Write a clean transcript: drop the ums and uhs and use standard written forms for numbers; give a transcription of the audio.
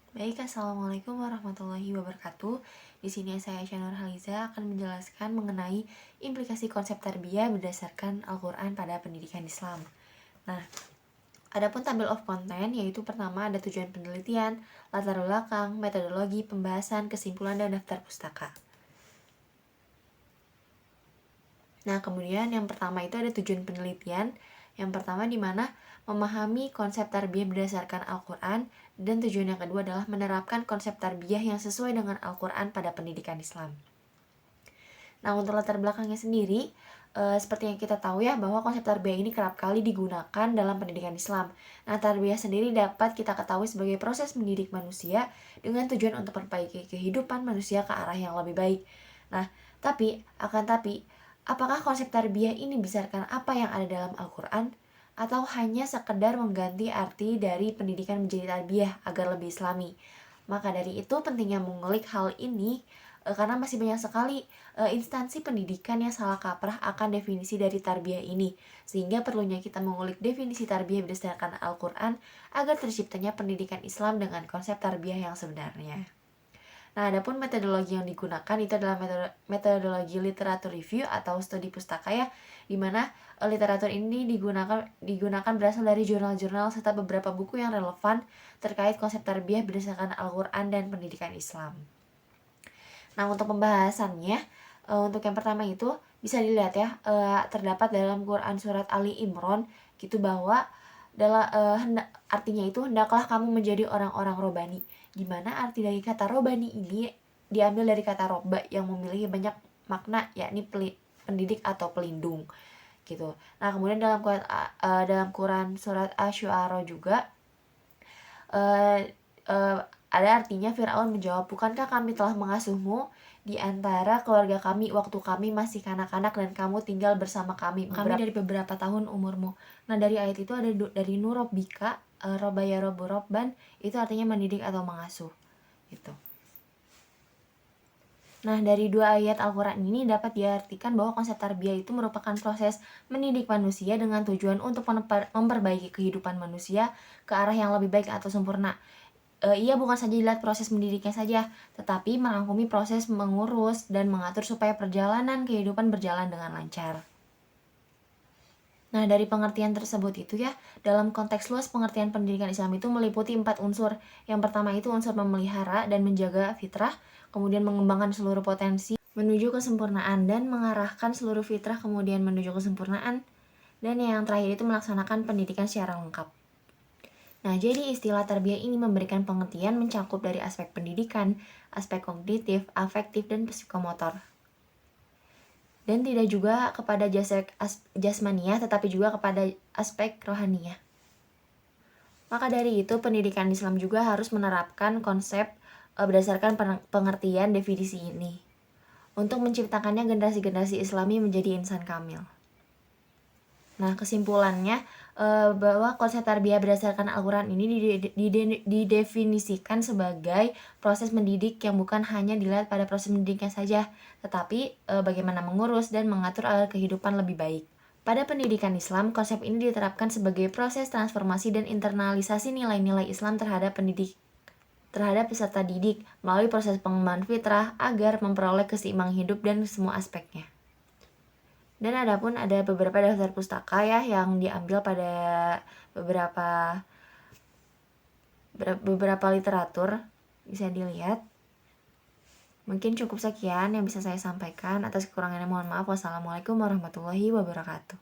Baik, Assalamualaikum warahmatullahi wabarakatuh. Di sini saya Aisyah Nurhaliza akan menjelaskan mengenai implikasi konsep tarbiyah berdasarkan Al-Quran pada pendidikan Islam. Nah, adapun tabel of content yaitu pertama ada tujuan penelitian, latar belakang, metodologi, pembahasan, kesimpulan, dan daftar pustaka. Nah, kemudian yang pertama itu ada tujuan penelitian. Yang pertama di mana memahami konsep tarbiyah berdasarkan Al-Quran, dan tujuan yang kedua adalah menerapkan konsep tarbiyah yang sesuai dengan Al-Quran pada pendidikan Islam. Nah, untuk latar belakangnya sendiri, seperti yang kita tahu ya, bahwa konsep tarbiyah ini kerap kali digunakan dalam pendidikan Islam. Nah, tarbiyah sendiri dapat kita ketahui sebagai proses mendidik manusia dengan tujuan untuk memperbaiki kehidupan manusia ke arah yang lebih baik. Nah, tapi, apakah konsep tarbiyah ini berdasarkan apa yang ada dalam Al-Quran? Atau hanya sekedar mengganti arti dari pendidikan menjadi tarbiyah agar lebih islami? Maka dari itu pentingnya mengulik hal ini, karena masih banyak sekali instansi pendidikan yang salah kaprah akan definisi dari tarbiyah ini, sehingga perlunya kita mengulik definisi tarbiyah berdasarkan Al-Quran agar terciptanya pendidikan Islam dengan konsep tarbiyah yang sebenarnya. Nah, adapun metodologi yang digunakan itu adalah metodologi literatur review atau studi pustaka ya, di mana literatur ini digunakan berasal dari jurnal-jurnal serta beberapa buku yang relevan terkait konsep tarbiyah berdasarkan Al-Quran dan pendidikan Islam. Nah, untuk pembahasannya, untuk yang pertama itu bisa dilihat ya, terdapat dalam Quran surat Ali Imran gitu, bahwa artinya itu hendaklah kamu menjadi orang-orang robani. Gimana arti dari kata robani ini diambil dari kata roba yang memiliki banyak makna, yakni pendidik atau pelindung gitu. Nah, kemudian dalam Quran surat Asy-Syu'ara juga ada artinya Fir'aun menjawab, bukankah kami telah mengasuhmu di antara keluarga kami waktu kami masih kanak-kanak dan kamu tinggal bersama kami dari beberapa tahun umurmu. Nah, dari ayat itu ada dari Nurobika, Robaya Robu Robban, itu artinya mendidik atau mengasuh gitu. Nah, dari dua ayat Al-Quran ini dapat diartikan bahwa konsep tarbiyah itu merupakan proses mendidik manusia dengan tujuan untuk memperbaiki kehidupan manusia ke arah yang lebih baik atau sempurna. Ia bukan saja dilihat proses mendidiknya saja, tetapi merangkumi proses mengurus dan mengatur supaya perjalanan kehidupan berjalan dengan lancar. Nah, dari pengertian tersebut itu ya, dalam konteks luas pengertian pendidikan Islam itu meliputi 4 unsur. Yang pertama itu unsur memelihara dan menjaga fitrah, kemudian mengembangkan seluruh potensi menuju kesempurnaan dan mengarahkan seluruh fitrah kemudian menuju kesempurnaan, dan yang terakhir itu melaksanakan pendidikan secara lengkap. Nah, jadi istilah tarbiyah ini memberikan pengertian mencakup dari aspek pendidikan, aspek kognitif, afektif, dan psikomotor. Dan tidak juga kepada jasmaniah, tetapi juga kepada aspek rohaniah. Maka dari itu, pendidikan Islam juga harus menerapkan konsep berdasarkan pengertian definisi ini untuk menciptakannya generasi-generasi Islami menjadi insan kamil. Nah, kesimpulannya bahwa konsep tarbiyah berdasarkan Al-Quran ini didefinisikan sebagai proses mendidik yang bukan hanya dilihat pada proses mendidiknya saja, tetapi bagaimana mengurus dan mengatur agar kehidupan lebih baik. Pada pendidikan Islam, konsep ini diterapkan sebagai proses transformasi dan internalisasi nilai-nilai Islam terhadap peserta didik melalui proses pengembangan fitrah agar memperoleh keseimbangan hidup dan semua aspeknya. Dan ada beberapa daftar pustaka ya yang diambil pada beberapa literatur, bisa dilihat. Mungkin cukup sekian yang bisa saya sampaikan. Atas kekurangannya mohon maaf. Wassalamualaikum warahmatullahi wabarakatuh.